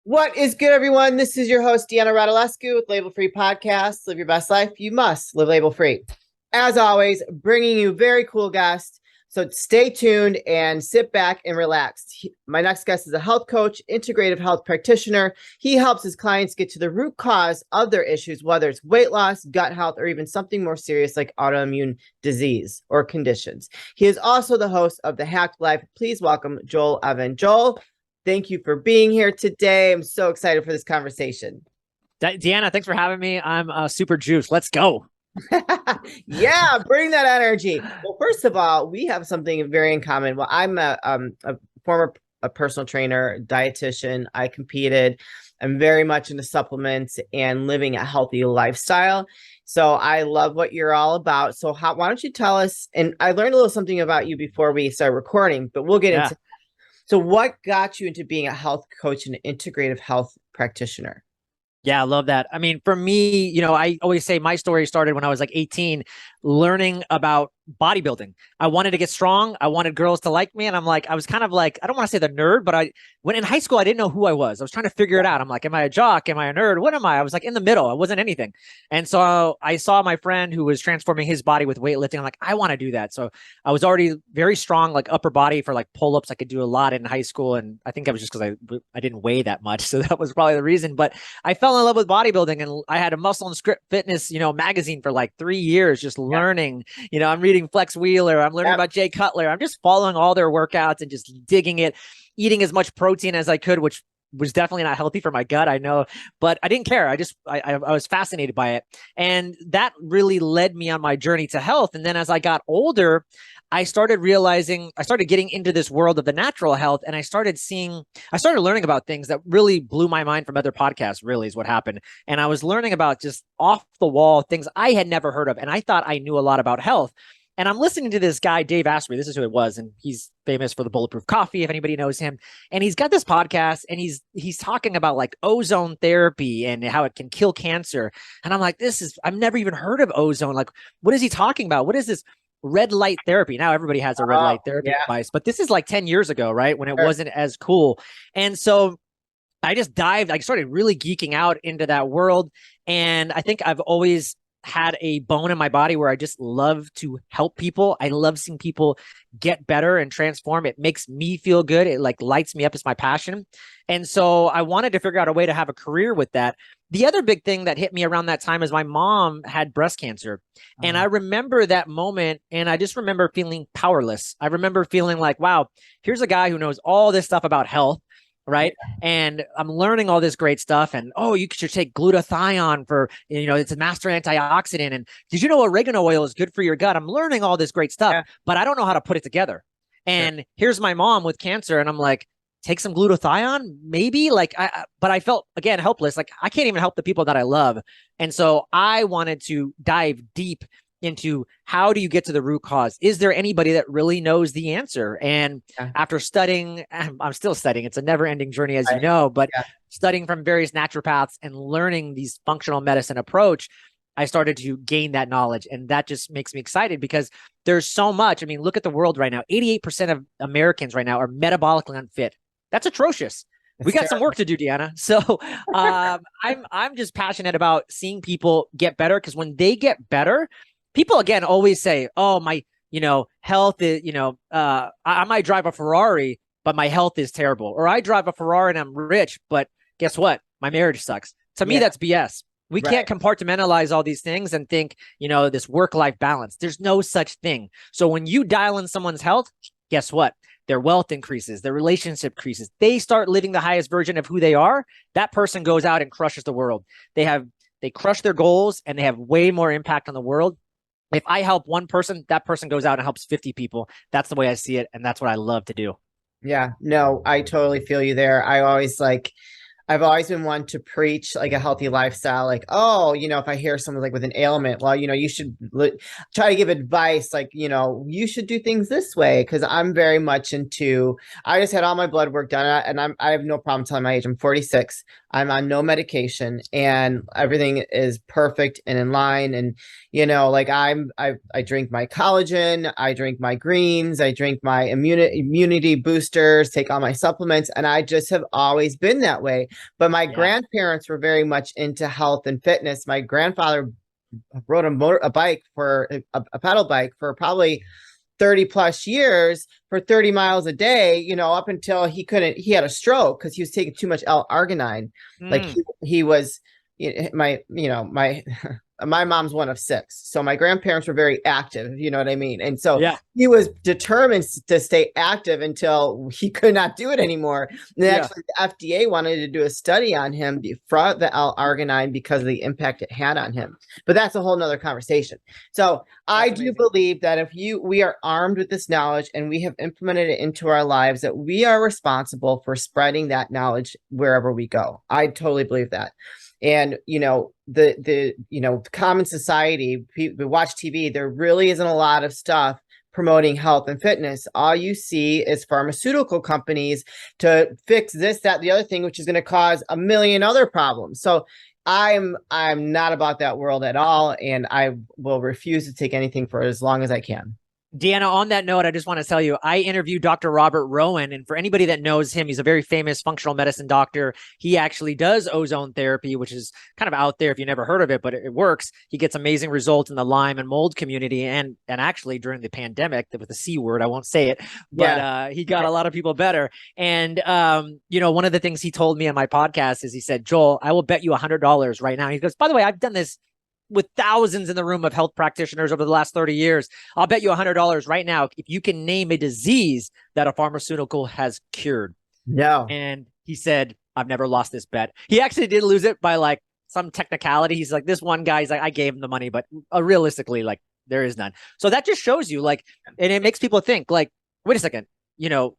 What is good, everyone? This is your host, Deanna Radulescu with Label Free Podcast. Live your best life. You must live label free. As always, bringing you very cool guests. So stay tuned and sit back and relax. My next guest is a health coach, integrative health practitioner. He helps his clients get to the root cause of their issues, whether it's weight loss, gut health, or even something more serious like autoimmune disease or conditions. He is also the host of The Hacked Life. Please welcome Joel Evan. Joel, thank you for being here today. I'm so excited for this conversation. Deanna, thanks for having me. I'm super juiced. Let's go. Yeah, bring that energy. Well, first of all, we have something very in common. Well, I'm a former personal trainer, dietitian. I competed. I'm very much into supplements and living a healthy lifestyle. So I love what you're all about. So why don't you tell us, and I learned a little something about you before we start recording, but we'll get into. So what got you into being a health coach and an integrative health practitioner? Yeah, I love that. I mean, for me, I always say my story started when I was like 18, learning about bodybuilding. I wanted to get strong. I wanted girls to like me. And I was kind of like, I don't want to say the nerd, but when in high school, I didn't know who I was. I was trying to figure it out. I'm like, am I a jock? Am I a nerd? What am I? I was like in the middle. I wasn't anything. And so I saw my friend who was transforming his body with weightlifting. I'm like, I want to do that. So I was already very strong, like upper body for like pull-ups. I could do a lot in high school. And I think that was just because I didn't weigh that much. So that was probably the reason. But I fell in love with bodybuilding, and I had a Muscle and Script Fitness, magazine for like 3 years, just learning. I'm reading Flex Wheeler. I'm learning about Jay Cutler. I'm just following all their workouts and just digging it, eating as much protein as I could, which was definitely not healthy for my gut, I know, but I didn't care. I was fascinated by it. And that really led me on my journey to health. And then as I got older, I started getting into this world of the natural health, and I started learning about things that really blew my mind from other podcasts, really is what happened. And I was learning about just off the wall things I had never heard of. And I thought I knew a lot about health. And I'm listening to this guy, Dave Asprey. This is who it was. And he's famous for the Bulletproof Coffee, if anybody knows him. And he's got this podcast, and he's talking about like ozone therapy and how it can kill cancer. And I'm like, I've never even heard of ozone. Like, what is he talking about? What is this red light therapy? Now everybody has a red light therapy device, but this is like 10 years ago, right? When it wasn't as cool. And so I started really geeking out into that world. And I think I've always had a bone in my body where I just love to help people. I love seeing people get better and transform. It makes me feel good. It like lights me up. It's my passion. And so I wanted to figure out a way to have a career with that. The other big thing that hit me around that time is my mom had breast cancer. And I remember that moment, and I just remember feeling powerless. I remember feeling like, wow, here's a guy who knows all this stuff about health, right? And I'm learning all this great stuff. And, you should take glutathione for, it's a master antioxidant. And did you know oregano oil is good for your gut? I'm learning all this great stuff, but I don't know how to put it together. And here's my mom with cancer. And I'm like, take some glutathione, maybe but I felt again, helpless. Like I can't even help the people that I love. And so I wanted to dive deep into how do you get to the root cause? Is there anybody that really knows the answer? And after studying, I'm still studying. It's a never ending journey, as you know, but studying from various naturopaths and learning these functional medicine approach, I started to gain that knowledge. And that just makes me excited because there's so much. I mean, look at the world right now. 88% of Americans right now are metabolically unfit. That's atrocious. We got some work to do, Deanna. So I'm just passionate about seeing people get better, because when they get better, people again always say, "Oh, my, health is, I might drive a Ferrari, but my health is terrible," or "I drive a Ferrari and I'm rich, but guess what? My marriage sucks." To me, that's BS. We can't compartmentalize all these things and think, this work-life balance. There's no such thing. So when you dial in someone's health, guess what? Their wealth increases, their relationship increases. They start living the highest version of who they are. That person goes out and crushes the world. They crush their goals, and they have way more impact on the world. If I help one person, that person goes out and helps 50 people. That's the way I see it. And that's what I love to do. Yeah, no, I totally feel you there. I've always been one to preach like a healthy lifestyle. Like, if I hear someone like with an ailment, well, you should try to give advice. Like, you should do things this way. Cause I'm very much I just had all my blood work done, and I have no problem telling my age. I'm 46. I'm on no medication and everything is perfect and in line. And, like I drink my collagen, I drink my greens, I drink my immunity boosters, take all my supplements. And I just have always been that way. But my grandparents were very much into health and fitness. My grandfather rode a bike for a pedal bike for probably 30 plus years for 30 miles a day, up until he had a stroke because he was taking too much L-arginine. Like he was, my my mom's one of six. So my grandparents were very active, you know what I mean? And so he was determined to stay active until he could not do it anymore. And actually the FDA wanted to do a study on him for the L-arginine because of the impact it had on him. But that's a whole nother conversation. So I do believe that if we are armed with this knowledge and we have implemented it into our lives, that we are responsible for spreading that knowledge wherever we go. I totally believe that. And, the common society, we watch TV, there really isn't a lot of stuff promoting health and fitness. All you see is pharmaceutical companies to fix this, that, the other thing, which is going to cause a million other problems. So I'm not about that world at all. And I will refuse to take anything for as long as I can. Deanna, on that note, I just want to tell you, I interviewed Dr. Robert Rowan, and for anybody that knows him, he's a very famous functional medicine doctor. He actually does ozone therapy, which is kind of out there if you never heard of it, but it works. He gets amazing results in the Lyme and mold community, and actually during the pandemic with the C word, I won't say it, but he got a lot of people better. And one of the things he told me on my podcast is he said, Joel, I will bet you $100 right now. He goes, by the way, I've done this with thousands in the room of health practitioners over the last 30 years. I'll bet you $100 right now if you can name a disease that a pharmaceutical has cured. No. And he said, I've never lost this bet. He actually did lose it by like some technicality. He's like, this one guy, he's like, I gave him the money, but realistically, like there is none. So that just shows you like, and it makes people think like, wait a second,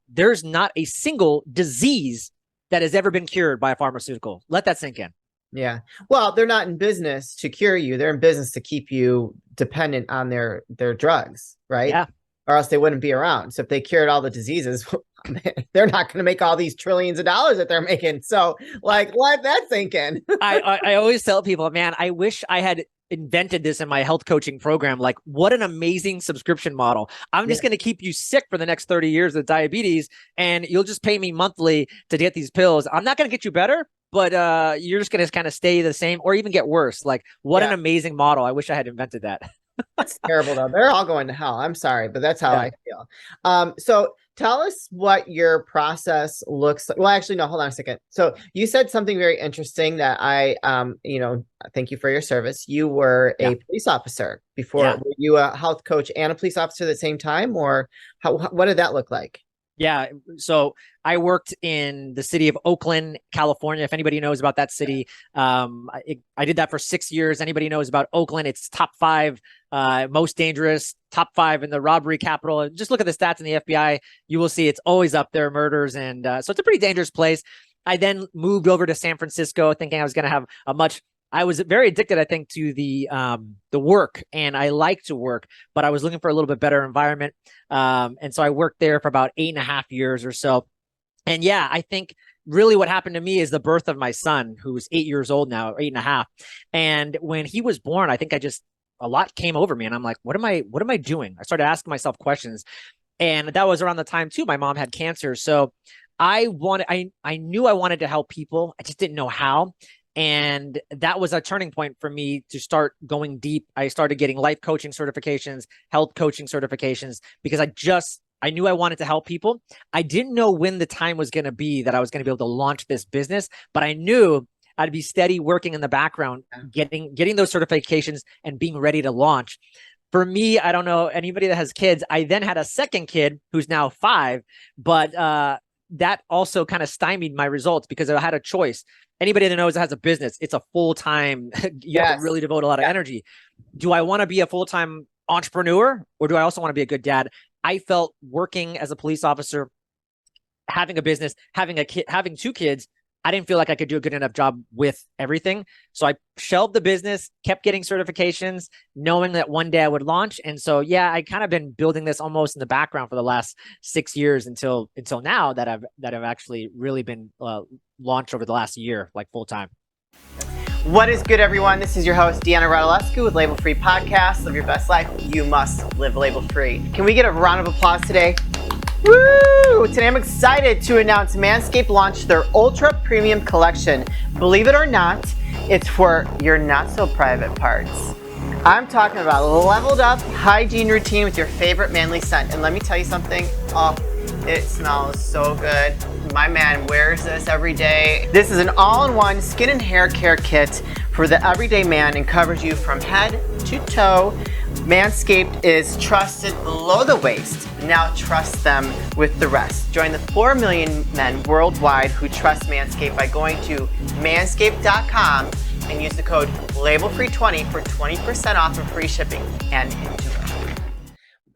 there's not a single disease that has ever been cured by a pharmaceutical. Let that sink in. Yeah. Well, they're not in business to cure you. They're in business to keep you dependent on their drugs, right? Yeah. Or else they wouldn't be around. So if they cured all the diseases, they're not going to make all these trillions of dollars that they're making. So like, let that sink in. I always tell people, man, I wish I had invented this in my health coaching program. Like, what an amazing subscription model. I'm just going to keep you sick for the next 30 years with diabetes, and you'll just pay me monthly to get these pills. I'm not going to get you better, but you're just going to kind of stay the same or even get worse. Like, what an amazing model. I wish I had invented that. That's terrible, though. They're all going to hell. I'm sorry, but that's how I feel. So tell us what your process looks like. Well, actually, no, hold on a second. So you said something very interesting that I, thank you for your service. You were a police officer before. Were you a health coach and a police officer at the same time, or what did that look like? Yeah. So I worked in the city of Oakland, California. If anybody knows about that city, I did that for 6 years. Anybody knows about Oakland? It's top 5 most dangerous, top 5 in the robbery capital. Just look at the stats in the FBI. You will see it's always up there, murders. And so it's a pretty dangerous place. I then moved over to San Francisco thinking I was going to have I was very addicted, I think, to the work, and I like to work, but I was looking for a little bit better environment. And so I worked there for about 8.5 years or so. And yeah, I think really what happened to me is the birth of my son, who's 8 years old now, 8.5. And when he was born, I think a lot came over me, and I'm like, what am I doing? I started asking myself questions. And that was around the time too, my mom had cancer. So I knew I wanted to help people. I just didn't know how. And that was a turning point for me to start going deep. I started getting life coaching certifications, health coaching certifications, because I knew I wanted to help people. I didn't know when the time was going to be that I was going to be able to launch this business, but I knew I'd be steady working in the background, getting those certifications and being ready to launch. For me, I don't know anybody that has kids. I then had a second kid who's now 5, but that also kind of stymied my results because I had a choice. Anybody that knows that has a business, it's a full-time, you have to really devote a lot of energy. Do I want to be a full-time entrepreneur, or do I also want to be a good dad? I felt working as a police officer, having a business, having a kid, having 2 kids, I didn't feel like I could do a good enough job with everything. So I shelved the business, kept getting certifications, knowing that one day I would launch. And so, yeah, I kind of been building this almost in the background for the last 6 years until now that I've actually really been launched over the last year, like full time. What is good, everyone? This is your host, Deanna Radulescu with Label Free Podcast. Live your best life. You must live label free. Can we get a round of applause today? Woo! Today I'm excited to announce MANSCAPED launched their Ultra Premium Collection. Believe it or not, it's for your not so private parts. I'm talking about a leveled up hygiene routine with your favorite manly scent. And let me tell you something, oh, it smells so good. My man wears this every day. This is an all-in-one skin and hair care kit for the everyday man and covers you from head to toe. MANSCAPED is trusted below the waist. Now trust them with the rest. Join the 4 million men worldwide who trust MANSCAPED by going to manscaped.com and use the code LABELFREE20 for 20% off and free shipping. And enjoy.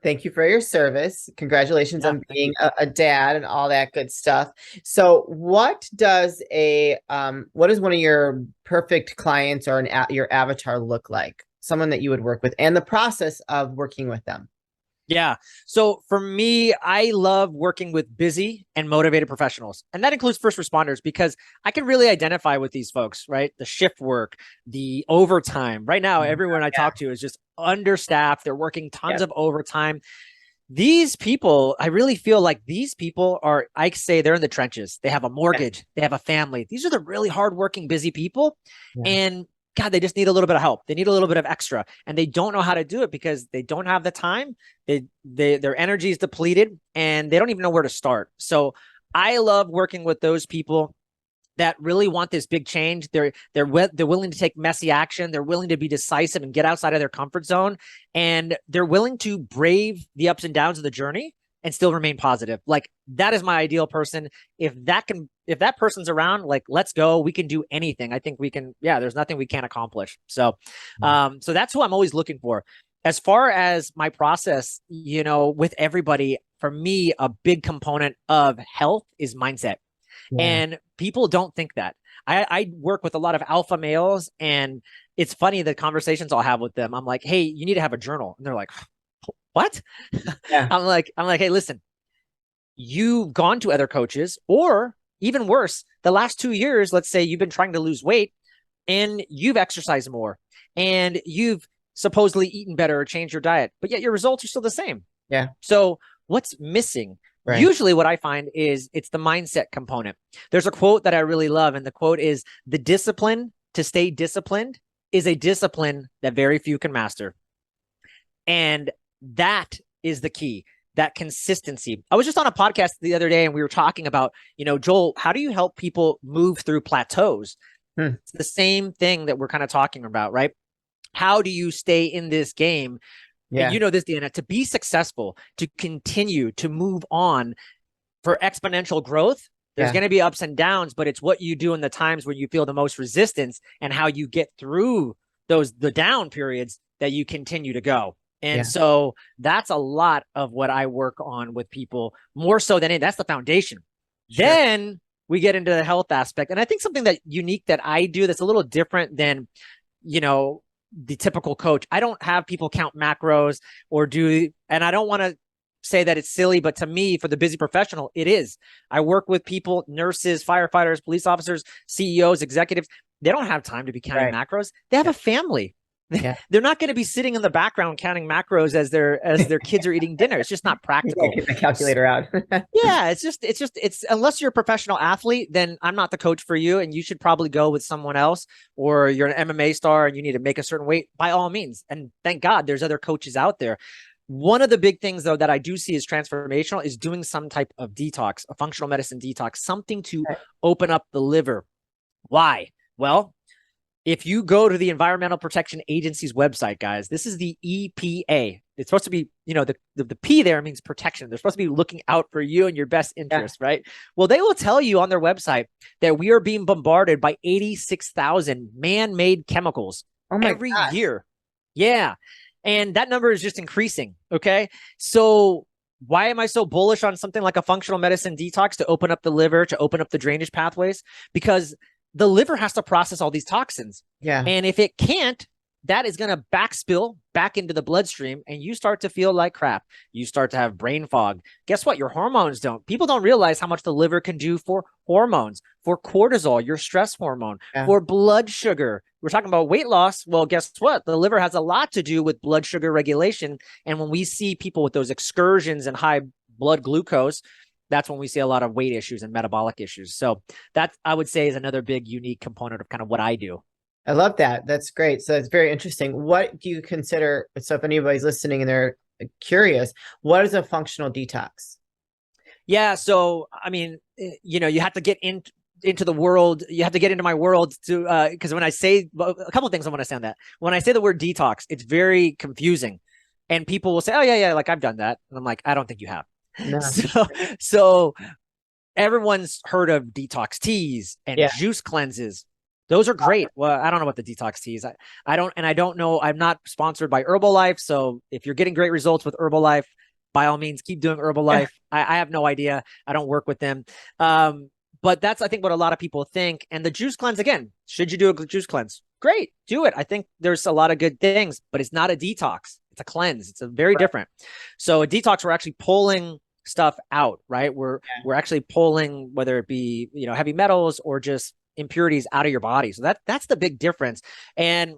Thank you for your service. Congratulations on being a dad and all that good stuff. So what does what does one of your perfect clients or your avatar look like? Someone that you would work with and the process of working with them. Yeah. So for me, I love working with busy and motivated professionals. And that includes first responders because I can really identify with these folks, right? The shift work, the overtime. Right now, everyone I talk to is just understaffed. They're working tons of overtime. These people, I really feel like these people are, I say they're in the trenches. They have a mortgage. They have a family. These are the really hardworking, busy people. And God, they just need a little bit of help. They need a little bit of extra, and they don't know how to do it because they don't have the time. Their energy is depleted, and they don't even know where to start. So I love working with those people that really want this big change. They're willing to take messy action. They're willing to be decisive and get outside of their comfort zone, and they're willing to brave the ups and downs of the journey and still remain positive. Like that is my ideal person. If that person's around, like, let's go, we can do anything. I think we can, there's nothing we can't accomplish. So, so that's who I'm always looking for. As far as my process, with everybody, for me, a big component of health is mindset. And people don't think that. I work with a lot of alpha males, and it's funny, the conversations I'll have with them. I'm like, hey, you need to have a journal. And they're like, what? I'm like, hey, listen, you've gone to other coaches, or even worse, the last 2 years, let's say you've been trying to lose weight and you've exercised more and you've supposedly eaten better or changed your diet, but yet your results are still the same. Yeah. So what's missing? Right. Usually what I find is it's the mindset component. There's a quote that I really love, and the quote is, the discipline to stay disciplined is a discipline that very few can master. And that is the key, that consistency. I was just on a podcast the other day and we were talking about, Joel, how do you help people move through plateaus? It's the same thing that we're kind of talking about, right? How do you stay in this game? And you know this, Deanna, to be successful, to continue to move on for exponential growth, there's going to be ups and downs, but it's what you do in the times where you feel the most resistance and how you get through the down periods that you continue to go. And so that's a lot of what I work on with people, more so than that's the foundation. Sure. Then we get into the health aspect. And I think something that unique that I do that's a little different than, the typical coach. I don't have people count macros and I don't want to say that it's silly, but to me, for the busy professional, it is. I work with people, nurses, firefighters, police officers, CEOs, executives. They don't have time to be counting macros. They have a family. They're not going to be sitting in the background counting macros as their kids are eating dinner. It's just not practical. Get the calculator out. It's unless you're a professional athlete, then I'm not the coach for you, and you should probably go with someone else. Or you're an MMA star and you need to make a certain weight, by all means. And thank God there's other coaches out there. One of the big things, though, that I do see is transformational is doing some type of detox, a functional medicine detox, something to open up the liver. Why? Well, if you go to the Environmental Protection Agency's website, guys, this is the EPA. It's supposed to be, the P there means protection. They're supposed to be looking out for you and your best interest, right? Well, they will tell you on their website that we are being bombarded by 86,000 man-made chemicals every year. Yeah. And that number is just increasing. Okay. So why am I so bullish on something like a functional medicine detox to open up the liver, to open up the drainage pathways? Because the liver has to process all these toxins. Yeah. And if it can't, that is going to backspill back into the bloodstream, and you start to feel like crap. You start to have brain fog. Guess what? Your hormones don't. People don't realize how much the liver can do for hormones, for cortisol, your stress hormone, for blood sugar. We're talking about weight loss. Well, guess what? The liver has a lot to do with blood sugar regulation. And when we see people with those excursions and high blood glucose, that's when we see a lot of weight issues and metabolic issues. So that, I would say, is another big unique component of kind of what I do. I love that. That's great. So it's very interesting. What do you consider? So if anybody's listening and they're curious, what is a functional detox? Yeah. So, I mean, you have to get into the world. You have to get into my world to, because when I say a couple of things I want to say on that, when I say the word detox, it's very confusing, and people will say, oh yeah, like I've done that. And I'm like, I don't think you have. No. So everyone's heard of detox teas and juice cleanses. Those are great. Well, I don't know what the detox teas. I don't know. I'm not sponsored by Herbalife. So if you're getting great results with Herbalife, by all means, keep doing Herbalife. I have no idea. I don't work with them. But that's, I think, what a lot of people think. And the juice cleanse, again, should you do a juice cleanse? Great, do it. I think there's a lot of good things, but it's not a detox. It's a cleanse. It's a very different. So a detox, we're actually pulling stuff out, right? We're actually pulling, whether it be, heavy metals or just impurities out of your body. So that's the big difference. And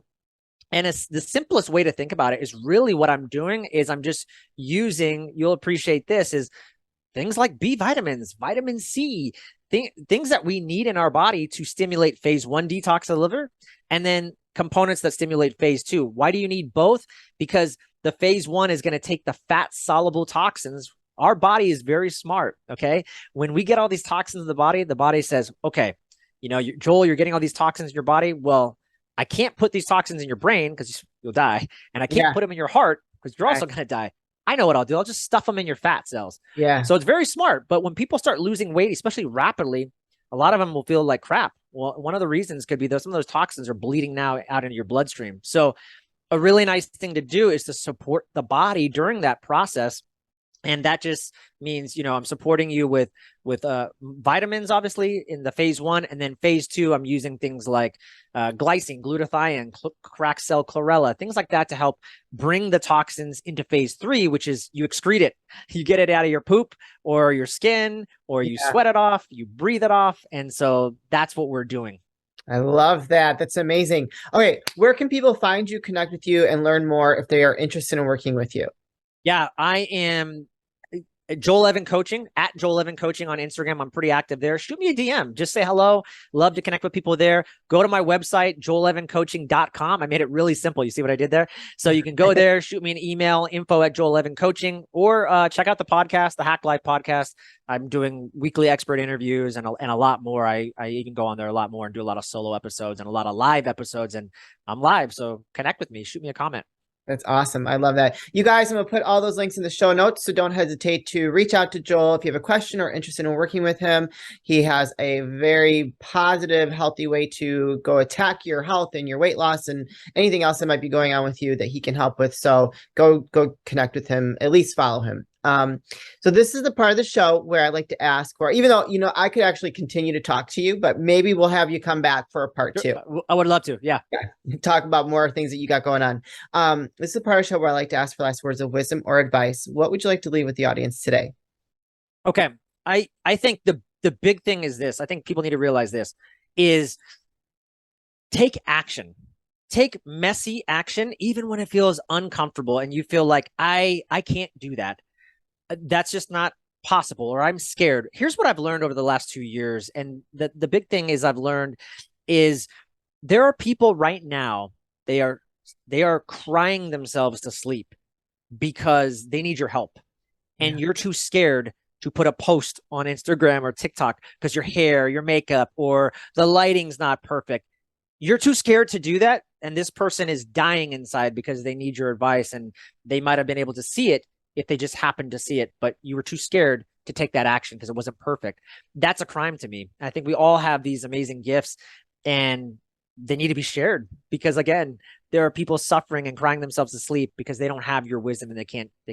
it's the simplest way to think about it is really what I'm doing is I'm just using, you'll appreciate this, is things like B vitamins, vitamin C, things that we need in our body to stimulate phase 1 detox of the liver, and then components that stimulate phase 2. Why do you need both? Because the phase 1 is going to take the fat soluble toxins. Our body is very smart. Okay. When we get all these toxins in the body says, okay, Joel, you're getting all these toxins in your body. Well, I can't put these toxins in your brain because you'll die. And I can't put them in your heart because you're also going to die. I know what I'll do. I'll just stuff them in your fat cells. Yeah. So it's very smart. But when people start losing weight, especially rapidly, a lot of them will feel like crap. Well, one of the reasons could be that some of those toxins are bleeding now out into your bloodstream. So a really nice thing to do is to support the body during that process. And that just means, I'm supporting you with vitamins, obviously, in the phase 1. And then phase 2, I'm using things like glycine, glutathione, craxel, chlorella, things like that to help bring the toxins into phase 3, which is you excrete it. You get it out of your poop or your skin, or you sweat it off, you breathe it off. And so that's what we're doing. I love that. That's amazing. Okay. Where can people find you, connect with you, and learn more if they are interested in working with you? Yeah, I am Joel Evan Coaching, at Joel Evan Coaching on Instagram. I'm pretty active there. Shoot me a DM. Just say hello. Love to connect with people there. Go to my website, joelevancoaching.com. I made it really simple. You see what I did there? So you can go there, shoot me an email, info@joelevancoaching, or check out the podcast, the Hack Life podcast. I'm doing weekly expert interviews and a lot more. I even go on there a lot more and do a lot of solo episodes and a lot of live episodes. And I'm live. So connect with me. Shoot me a comment. That's awesome. I love that. You guys, I'm going to put all those links in the show notes, so don't hesitate to reach out to Joel if you have a question or interested in working with him. He has a very positive, healthy way to go attack your health and your weight loss and anything else that might be going on with you that he can help with. So go connect with him, at least follow him. So this is the part of the show where I like to ask, or even though, I could actually continue to talk to you, but maybe we'll have you come back for a part 2. I would love to. Yeah. Talk about more things that you got going on. This is the part of the show where I like to ask for last words of wisdom or advice. What would you like to leave with the audience today? Okay. I think the big thing is this. I think people need to realize this is take action. Take messy action, even when it feels uncomfortable and you feel like I can't do that. That's just not possible, or I'm scared. Here's what I've learned over the last 2 years. And the big thing is I've learned is there are people right now, they are crying themselves to sleep because they need your help. And you're too scared to put a post on Instagram or TikTok because your hair, your makeup, or the lighting's not perfect. You're too scared to do that. And this person is dying inside because they need your advice, and they might have been able to see it if they just happened to see it, but you were too scared to take that action because it wasn't perfect. That's a crime to me. I think we all have these amazing gifts, and they need to be shared because, again, there are people suffering and crying themselves to sleep because they don't have your wisdom and they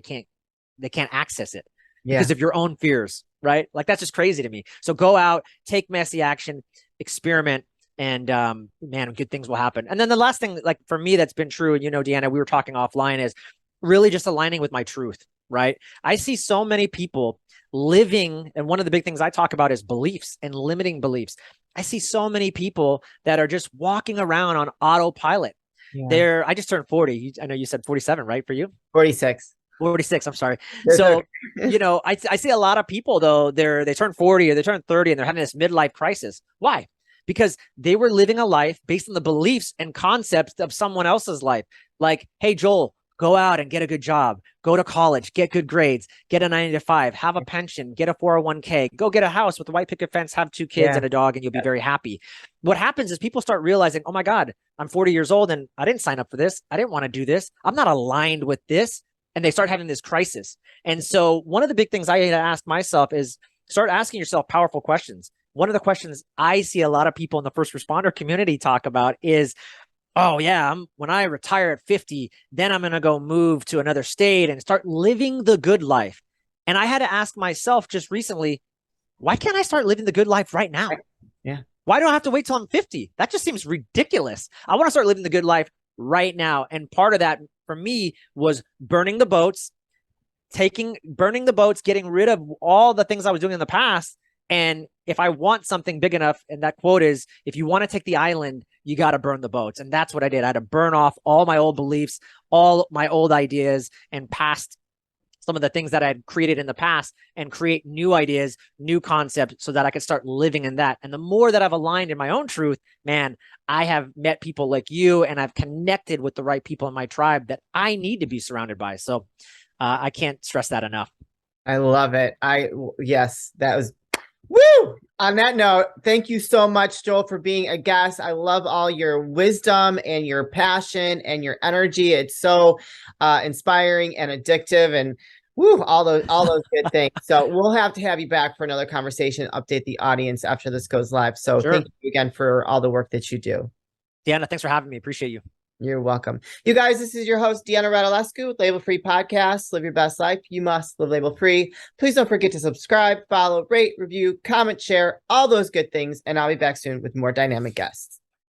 can't access it. because of your own fears, right? Like that's just crazy to me. So go out, take messy action, experiment, and man, good things will happen. And then the last thing, like for me, that's been true, and Deanna, we were talking offline, is really just aligning with my truth, right? I see so many people living, and one of the big things I talk about is beliefs and limiting beliefs. I see so many people that are just walking around on autopilot. Yeah. I just turned 40. I know you said 47, right? For you? 46. 46, I'm sorry. So, I see a lot of people though, they turn 40 or they turn 30 and they're having this midlife crisis. Why? Because they were living a life based on the beliefs and concepts of someone else's life. Like, hey, Joel, go out and get a good job, go to college, get good grades, get a 9 to 5, have a pension, get a 401k, go get a house with a white picket fence, have 2 kids and a dog, and you'll be very happy. What happens is people start realizing, oh my God, I'm 40 years old and I didn't sign up for this. I didn't want to do this. I'm not aligned with this. And they start having this crisis. And so one of the big things I ask myself is start asking yourself powerful questions. One of the questions I see a lot of people in the first responder community talk about is, oh yeah, when I retire at 50, then I'm going to go move to another state and start living the good life. And I had to ask myself just recently, why can't I start living the good life right now? Yeah. Why do I have to wait till I'm 50? That just seems ridiculous. I want to start living the good life right now. And part of that for me was burning the boats, getting rid of all the things I was doing in the past. And if I want something big enough, and that quote is, if you want to take the island, you got to burn the boats. And that's what I did. I had to burn off all my old beliefs, all my old ideas, and past some of the things that I had created in the past, and create new ideas, new concepts, so that I could start living in that. And the more that I've aligned in my own truth, man, I have met people like you, and I've connected with the right people in my tribe that I need to be surrounded by. So I can't stress that enough. I love it. Yes, that was woo. On that note, thank you so much, Joel, for being a guest. I love all your wisdom and your passion and your energy. It's so inspiring and addictive, and woo, all those good things. So we'll have to have you back for another conversation, update the audience after this goes live. So thank you again for all the work that you do. Deanna, thanks for having me. Appreciate you. You're welcome. You guys, this is your host, Deanna Radulescu with Label Free Podcast. Live your best life. You must live label free. Please don't forget to subscribe, follow, rate, review, comment, share, all those good things. And I'll be back soon with more dynamic guests.